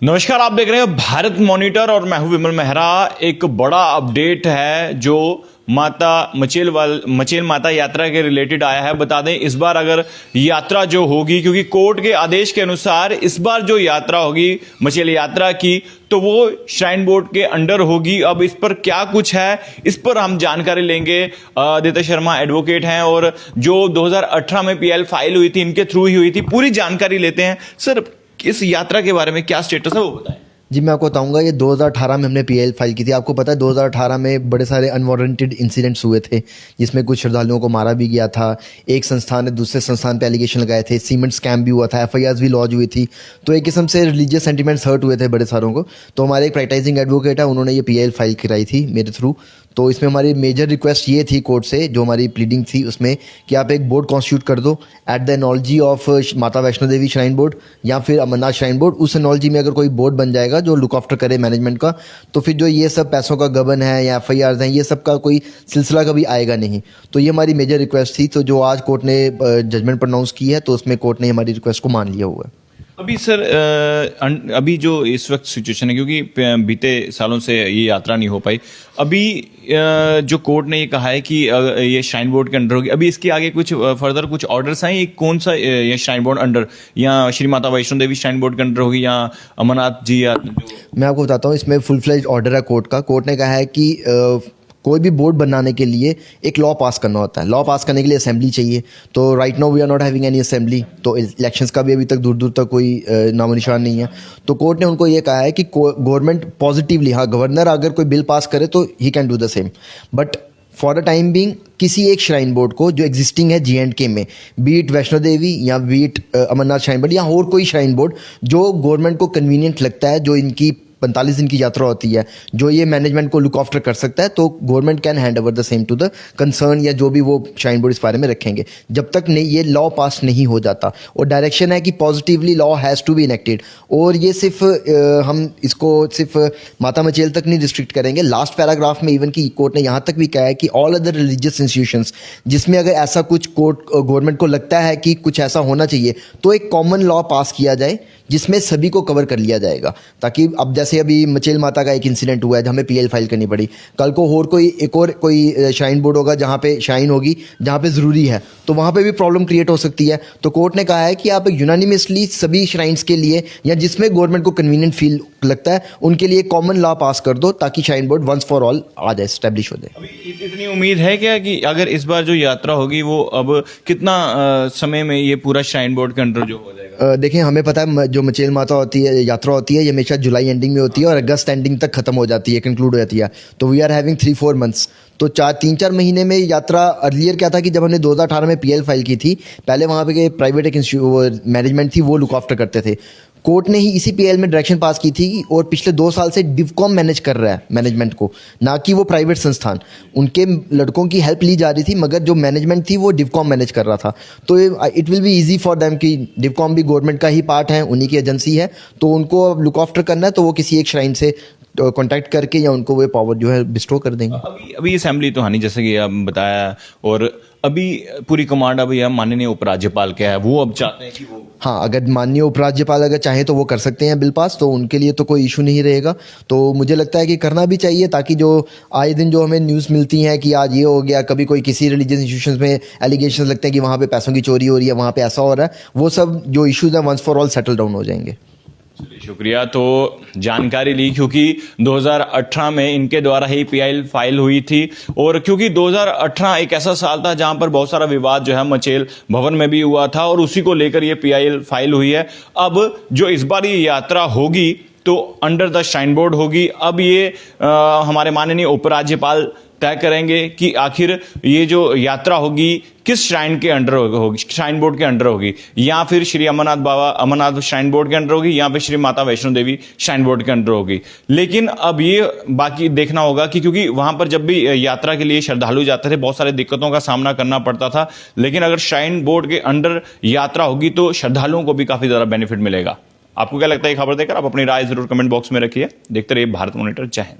नमस्कार, आप देख रहे हैं भारत मॉनिटर और मैं हूं विमल मेहरा। एक बड़ा अपडेट है जो मचेल माता यात्रा के रिलेटेड आया है। बता दें, इस बार अगर यात्रा जो होगी, क्योंकि कोर्ट के आदेश के अनुसार इस बार जो यात्रा होगी मचेल यात्रा की, तो वो श्राइन बोर्ड के अंडर होगी। अब इस पर क्या कुछ है, इस पर हम जानकारी लेंगे। आदित्य शर्मा एडवोकेट हैं और जो 2018 में पीएल फाइल हुई थी, इनके थ्रू ही हुई थी। पूरी जानकारी लेते हैं। सर, इस यात्रा के बारे में क्या स्टेटस है वो बताएं। जी, मैं आपको बताऊंगा। ये 2018 में हमने पीएल फाइल की थी। आपको पता है 2018 में बड़े सारे अनवारंटेड इंसिडेंट्स हुए थे, जिसमें कुछ श्रद्धालुओं को मारा भी गया था। एक संस्थान ने दूसरे संस्थान पे एलिगेशन लगाए थे, सीमेंट स्कैम भी हुआ था, एफआईआर भी लॉन्च हुई थी। तो एक किस्म से रिलीजियस सेंटिमेंट्स हर्ट हुए थे बड़े सारों को। तो हमारे एक प्रैक्टिसिंग एडवोकेट है, उन्होंने ये पीएल फाइल कराई थी मेरे थ्रू। तो इसमें हमारी मेजर रिक्वेस्ट ये थी कोर्ट से, जो हमारी प्लीडिंग थी उसमें, कि आप एक बोर्ड कॉन्स्टिट्यूट कर दो एट द एनोलॉजी ऑफ माता वैष्णो देवी श्राइन बोर्ड या फिर अमरनाथ श्राइन बोर्ड। उस एनोलॉजी में अगर कोई बोर्ड बन जाएगा जो लुक आफ्टर करे मैनेजमेंट का, तो फिर जो ये सब पैसों का गबन है या एफआईआर हैं, ये सब का कोई सिलसिला कभी आएगा नहीं। तो ये हमारी मेजर रिक्वेस्ट थी। तो जो आज कोर्ट ने जजमेंट प्रोनाउंस की है, तो उसमें कोर्ट ने हमारी रिक्वेस्ट को मान लिया हुआ है। अभी सर, अभी जो इस वक्त सिचुएशन है, क्योंकि बीते सालों से ये यात्रा नहीं हो पाई, अभी जो कोर्ट ने ये कहा है कि ये श्राइन बोर्ड के अंडर होगी। अभी इसके आगे कुछ फर्दर कुछ ऑर्डर्स हैं? ये कौन सा ये श्राइन बोर्ड अंडर, या श्री माता वैष्णो देवी श्राइन बोर्ड के अंडर होगी, या अमरनाथ जी, या मैं आपको बताता हूँ, इसमें फुल फ्लेज ऑर्डर है कोर्ट का। कोर्ट ने कहा है कि कोई भी बोर्ड बनाने के लिए एक लॉ पास करना होता है। लॉ पास करने के लिए असेंबली चाहिए। तो right now we are not having any assembly. तो इलेक्शंस का भी अभी तक दूर दूर तक कोई नामो निशान नहीं है। तो कोर्ट ने उनको ये कहा है कि गवर्नमेंट पॉजिटिवली, हाँ, गवर्नर अगर कोई बिल पास करे तो he can do the same, but for the time being किसी एक श्राइन बोर्ड को जो एग्जिस्टिंग है J&K में, बी इट वैष्णो देवी या be it Amarnath shrine board या और कोई श्राइन बोर्ड जो गवर्नमेंट को कन्वीनियंट लगता है, जो इनकी 45 दिन की यात्रा होती है, जो ये मैनेजमेंट को लुक आफ्टर कर सकता है, तो government can hand over the same to the concern, या जो भी वो श्राइन बोर्ड इस बारे में रखेंगे, जब तक नहीं ये लॉ पास नहीं हो जाता। और डायरेक्शन है कि positively law has to be enacted. और ये सिर्फ हम इसको सिर्फ माता मचेल तक नहीं रिस्ट्रिक्ट करेंगे। लास्ट पैराग्राफ में इवन की कोर्ट ने यहाँ तक भी कहा है कि ऑल अदर रिलीजियस इंस्टीट्यूशंस जिसमें अगर ऐसा कुछ कोर्ट गवर्नमेंट को लगता है कि कुछ ऐसा होना चाहिए, तो एक कॉमन लॉ पास किया जाए जिसमें सभी को कवर कर लिया जाएगा। ताकि अब जैसे अभी मचेल माता का एक इंसिडेंट हुआ है, हमें पीएल फाइल करनी पड़ी, कल को और कोई श्राइन बोर्ड होगा जहाँ पे श्राइन होगी, जहाँ पे ज़रूरी है, तो वहाँ पे भी प्रॉब्लम क्रिएट हो सकती है। तो कोर्ट ने कहा है कि आप यूनानिमसली सभी श्राइन्स के लिए, या जिसमें गवर्नमेंट को कन्वीनियंट फील लगता है, उनके लिए कॉमन लॉ पास कर दो, ताकि shrine board once for all आ जाए, स्टैब्लिश हो जाए। अभी इतनी उम्मीद है क्या कि अगर इस बार जो यात्रा होगी वो अब कितना समय में ये पूरा श्राइन बोर्ड के अंडर जो हो जाएगा? देखिए, हमें पता है जो मचेल माता होती है, यात्रा होती है, ये हमेशा जुलाई एंडिंग में होती है और अगस्त एंडिंग तक खत्म हो जाती है, कंक्लूड हो जाती है। तो वी आर हैविंग 3-4 मंथ्स। तो 3-4 महीने में यात्रा। अर्लियर क्या था कि जब हमने 2018 में पीएल फाइल की थी, पहले वहाँ पे प्राइवेट एक मैनेजमेंट थी, वो लुक आफ्टर करते थे। कोर्ट ने ही इसी पीएल में डायरेक्शन पास की थी, और पिछले 2 साल से डिवकॉम मैनेज कर रहा है मैनेजमेंट को, ना कि वो प्राइवेट संस्थान। उनके लड़कों की हेल्प ली जा रही थी, मगर जो मैनेजमेंट थी वो डिवकॉम मैनेज कर रहा था। तो it will be easy for them कि डिवकॉम भी गवर्नमेंट का ही पार्ट है, उन्हीं की एजेंसी है, तो उनको लुक आफ्टर करना है, तो वो किसी एक श्राइन से कॉन्टैक्ट करके या उनको वो पावर जो है बिस्टो कर देंगे। अभी असेंबली तो हानि, जैसे कि आप बताया, और अभी पूरी कमांड अभी हम माननीय उपराज्यपाल क्या है, वो अब चाहते हैं कि वो, हाँ, अगर माननीय उपराज्यपाल अगर चाहे तो वो कर सकते हैं बिल पास, तो उनके लिए तो कोई इशू नहीं रहेगा। तो मुझे लगता है कि करना भी चाहिए, ताकि जो आए दिन जो हमें न्यूज़ मिलती हैं कि आज ये हो गया, कभी कोई किसी रिलीजियस इंस्टीट्यूशंस में एलिगेशन लगते हैं कि वहाँ पे पैसों की चोरी हो रही है, वहाँ पे ऐसा हो रहा है, वो सब जो इशूज़ हैं once for all settle down हो जाएंगे। शुक्रिया। तो जानकारी ली, क्योंकि 2018 में इनके द्वारा ही पीएल फाइल हुई थी, और क्योंकि 2018 एक ऐसा साल था जहां पर बहुत सारा विवाद जो है मचेल भवन में भी हुआ था, और उसी को लेकर ये पीएल फाइल हुई है। अब जो इस बार ये यात्रा होगी तो अंडर द श्राइन बोर्ड होगी। अब ये हमारे माननीय उपराज्यपाल तय करेंगे कि आखिर ये जो यात्रा होगी किस श्राइन के अंडर होगी, श्राइन बोर्ड के अंडर होगी, या फिर श्री अमरनाथ श्राइन बोर्ड के अंडर होगी, या फिर श्री माता वैष्णो देवी श्राइन बोर्ड के अंडर होगी। लेकिन अब ये बाकी देखना होगा कि, क्योंकि वहां पर जब भी यात्रा के लिए श्रद्धालु जाते थे बहुत सारे दिक्कतों का सामना करना पड़ता था, लेकिन अगर श्राइन बोर्ड के अंडर यात्रा होगी तो श्रद्धालुओं को भी काफी ज्यादा बेनिफिट मिलेगा। आपको क्या लगता है खबर देकर? आप अपनी राय जरूर कमेंट बॉक्स में रखिए। देखते रहिए भारत मॉनिटर। जय हिंद।